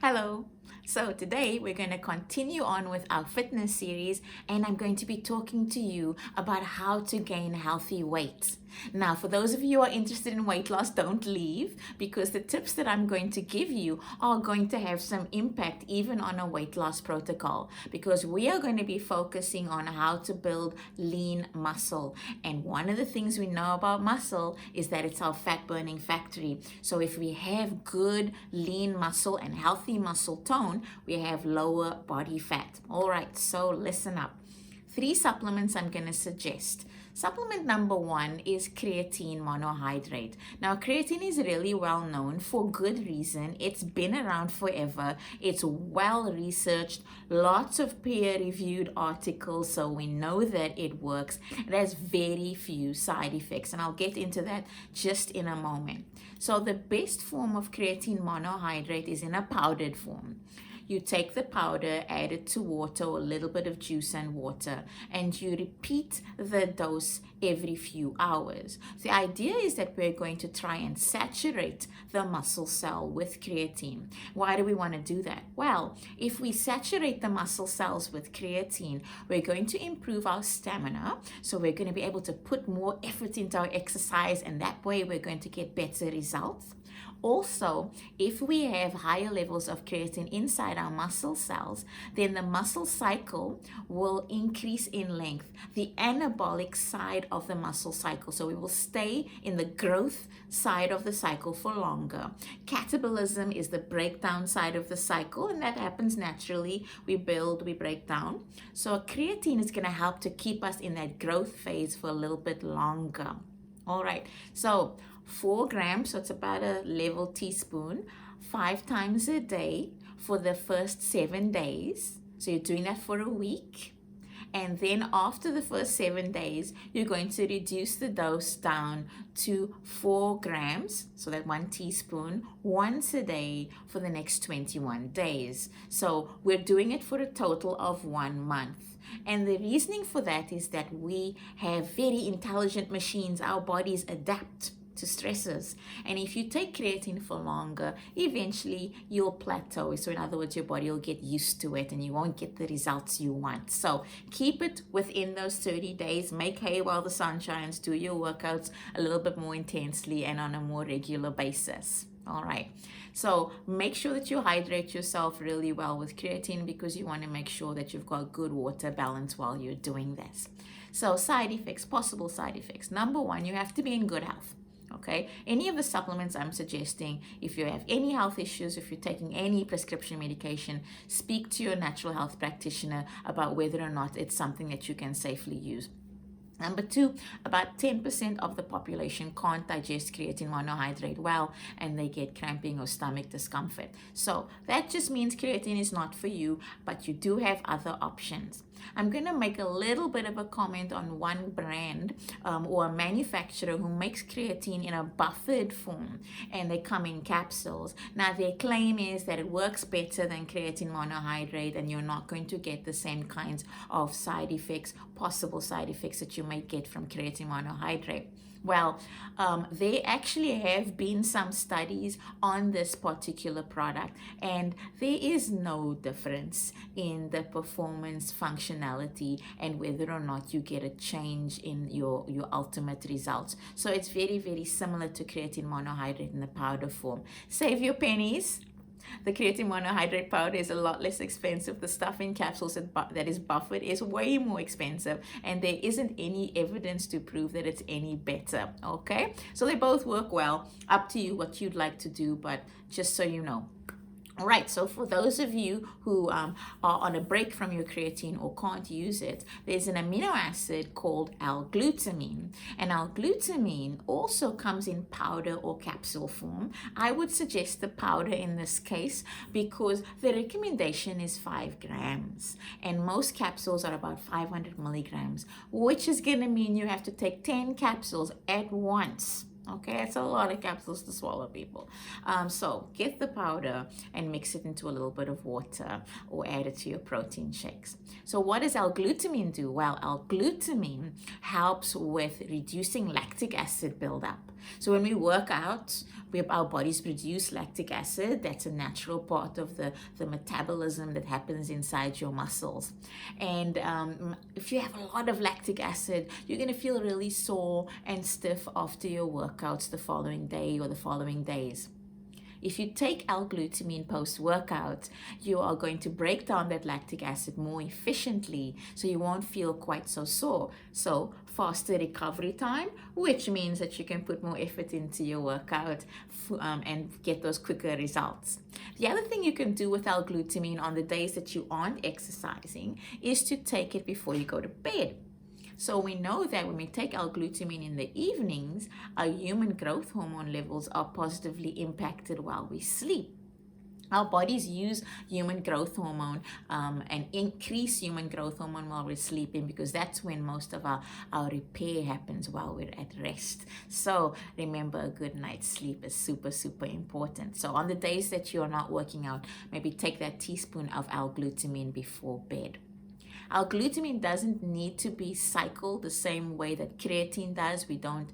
Hello. So today we're going to continue on with our fitness series, and I'm going to be talking to you about how to gain healthy weight. Now, for those of you who are interested in weight loss, don't leave, because the tips that I'm going to give you are going to have some impact even on a weight loss protocol, because we are going to be focusing on how to build lean muscle. And one of the things we know about muscle is that it's our fat burning factory. So if we have good lean muscle and healthy muscle tone, we have lower body fat. All right, so listen up. 3 supplements I'm going to suggest. Supplement number 1 is creatine monohydrate. Now, creatine is really well known for good reason. It's been around forever. It's well researched, lots of peer-reviewed articles, so we know that it works. It has very few side effects, and I'll get into that just in a moment. So the best form of creatine monohydrate is in a powdered form. You take the powder, add it to water or a little bit of juice and water, and you repeat the dose every few hours. The idea is that we're going to try and saturate the muscle cell with creatine. Why do we want to do that? Well, if we saturate the muscle cells with creatine, we're going to improve our stamina. So we're going to be able to put more effort into our exercise, and that way we're going to get better results. Also, if we have higher levels of creatine inside our muscle cells, then the muscle cycle will increase in length, the anabolic side of the muscle cycle. So we will stay in the growth side of the cycle for longer. Catabolism is the breakdown side of the cycle, and that happens naturally. We build, we break down. So creatine is going to help to keep us in that growth phase for a little bit longer. All right, so 4 grams, so it's about a level teaspoon, 5 times a day for the first 7 days. So you're doing that for a week. And then after the first 7 days, you're going to reduce the dose down to 4 grams, so that 1 teaspoon, once a day for the next 21 days. So we're doing it for a total of 1 month. And the reasoning for that is that we have very intelligent machines. Our bodies adapt to stresses, and if you take creatine for longer, eventually you'll plateau. So in other words, your body will get used to it and you won't get the results you want. So keep it within those 30 days. Make hay while the sun shines. Do your workouts a little bit more intensely and on a more regular basis. All right, so make sure that you hydrate yourself really well with creatine, because you want to make sure that you've got good water balance while you're doing this. So side effects, possible side effects. Number 1, you have to be in good health. Okay, any of the supplements I'm suggesting, if you have any health issues, if you're taking any prescription medication, speak to your natural health practitioner about whether or not it's something that you can safely use. Number 2, about 10% of the population can't digest creatine monohydrate well, and they get cramping or stomach discomfort. So that just means creatine is not for you, but you do have other options. I'm going to make a little bit of a comment on one brand or a manufacturer who makes creatine in a buffered form, and they come in capsules. Now, their claim is that it works better than creatine monohydrate, and you're not going to get the same kinds of side effects, possible side effects that you might get from creatine monohydrate. Well, there actually have been some studies on this particular product, and there is no difference in the performance, functionality, and whether or not you get a change in your ultimate results. So it's very, very similar to creatine monohydrate in the powder form. Save your pennies. The creatine monohydrate powder is a lot less expensive. The stuff in capsules that is buffered is way more expensive, and there isn't any evidence to prove that it's any better. Okay, so they both work well. Up to you what you'd like to do, but just so you know. All right, so for those of you who are on a break from your creatine or can't use it, there's an amino acid called L-glutamine. And L-glutamine also comes in powder or capsule form. I would suggest the powder in this case, because the recommendation is 5 grams. And most capsules are about 500 milligrams, which is going to mean you have to take 10 capsules at once. Okay, it's a lot of capsules to swallow, people. So get the powder and mix it into a little bit of water, or add it to your protein shakes. So what does L-glutamine do? Well, L-glutamine helps with reducing lactic acid buildup. So when we work out, our bodies produce lactic acid. That's a natural part of the metabolism that happens inside your muscles. And if you have a lot of lactic acid, you're going to feel really sore and stiff after your workouts the following day or the following days. If you take L-glutamine post-workout, you are going to break down that lactic acid more efficiently, so you won't feel quite so sore. So faster recovery time, which means that you can put more effort into your workout and get those quicker results. The other thing you can do with L-glutamine on the days that you aren't exercising is to take it before you go to bed. So we know that when we take L-glutamine in the evenings, our human growth hormone levels are positively impacted while we sleep. Our bodies use human growth hormone and increase human growth hormone while we're sleeping, because that's when most of our repair happens, while we're at rest. So remember, a good night's sleep is super, super important. So on the days that you're not working out, maybe take that teaspoon of L-glutamine before bed. L-glutamine doesn't need to be cycled the same way that creatine does. We don't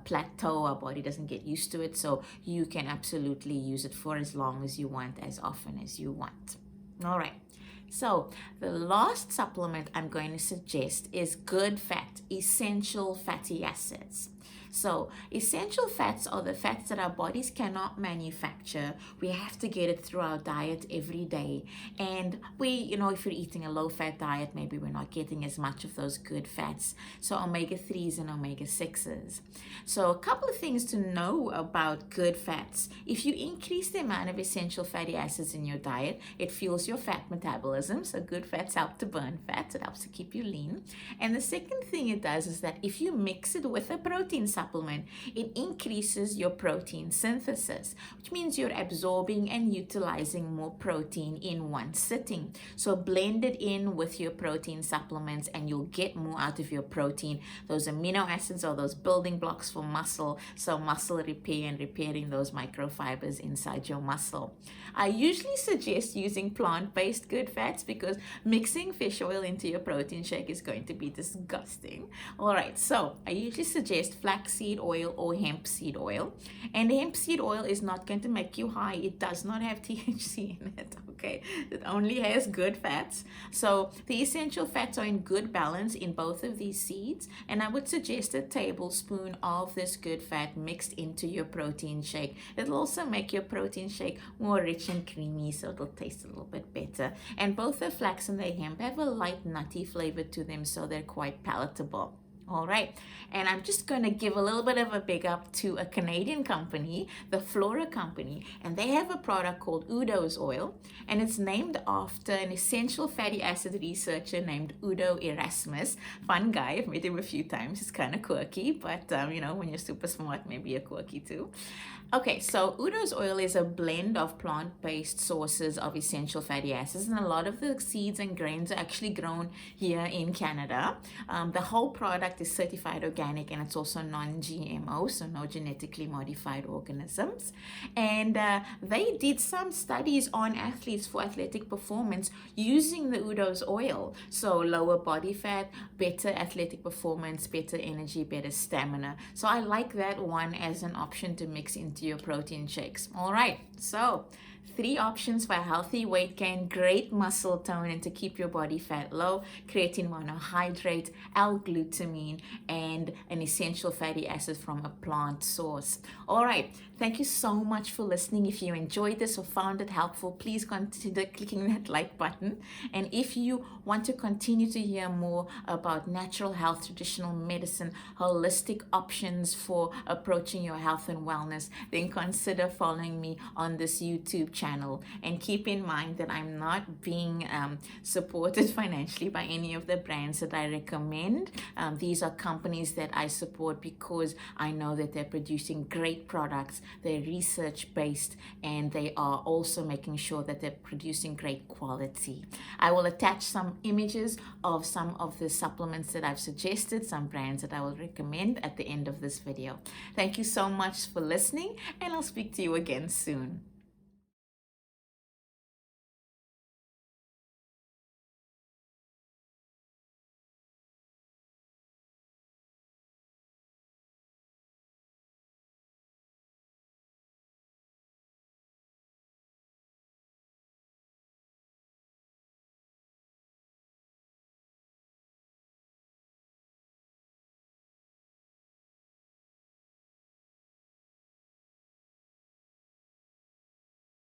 plateau, our body doesn't get used to it, so you can absolutely use it for as long as you want, as often as you want. All right, so the last supplement I'm going to suggest is good fat, essential fatty acids. So essential fats are the fats that our bodies cannot manufacture. We have to get it through our diet every day. And if you're eating a low-fat diet, maybe we're not getting as much of those good fats. So omega-3s and omega-6s. So a couple of things to know about good fats. If you increase the amount of essential fatty acids in your diet, it fuels your fat metabolism. So good fats help to burn fat. It helps to keep you lean. And the second thing it does is that if you mix it with a protein supplement, it increases your protein synthesis, which means you're absorbing and utilizing more protein in one sitting. So blend it in with your protein supplements and you'll get more out of your protein. Those amino acids are those building blocks for muscle, so muscle repair and repairing those microfibers inside your muscle. I usually suggest using plant-based good fats, because mixing fish oil into your protein shake is going to be disgusting. All right, so I usually suggest flaxseed oil or hemp seed oil. And hemp seed oil is not going to make you high. It does not have THC in it, okay? It only has good fats. So the essential fats are in good balance in both of these seeds. And I would suggest a tablespoon of this good fat mixed into your protein shake. It'll also make your protein shake more rich and creamy, so it'll taste a little bit better. And both the flax and the hemp have a light nutty flavor to them, so they're quite palatable. All right, and I'm just going to give a little bit of a big up to a Canadian company, the Flora Company, and they have a product called Udo's Oil, and it's named after an essential fatty acid researcher named Udo Erasmus. Fun guy, I've met him a few times. He's kind of quirky, but when you're super smart, maybe you're quirky too. Okay, so Udo's Oil is a blend of plant-based sources of essential fatty acids, and a lot of the seeds and grains are actually grown here in Canada. The whole product is certified organic, and it's also non-GMO, so no genetically modified organisms. And they did some studies on athletes for athletic performance using the Udo's Oil. So lower body fat, better athletic performance, better energy, better stamina. So I like that one as an option to mix into your protein shakes. All right, so 3 options for healthy weight gain, great muscle tone, and to keep your body fat low: creatine monohydrate, L-glutamine, and an essential fatty acid from a plant source. All right, thank you so much for listening. If you enjoyed this or found it helpful, please consider clicking that like button. And if you want to continue to hear more about natural health, traditional medicine, holistic options for approaching your health and wellness, then consider following me on this YouTube channel. And keep in mind that I'm not being supported financially by any of the brands that I recommend. These are companies that I support because I know that they're producing great products, they're research based, and they are also making sure that they're producing great quality. I will attach some images of some of the supplements that I've suggested, some brands that I will recommend at the end of this video. Thank you so much for listening, and I'll speak to you again soon.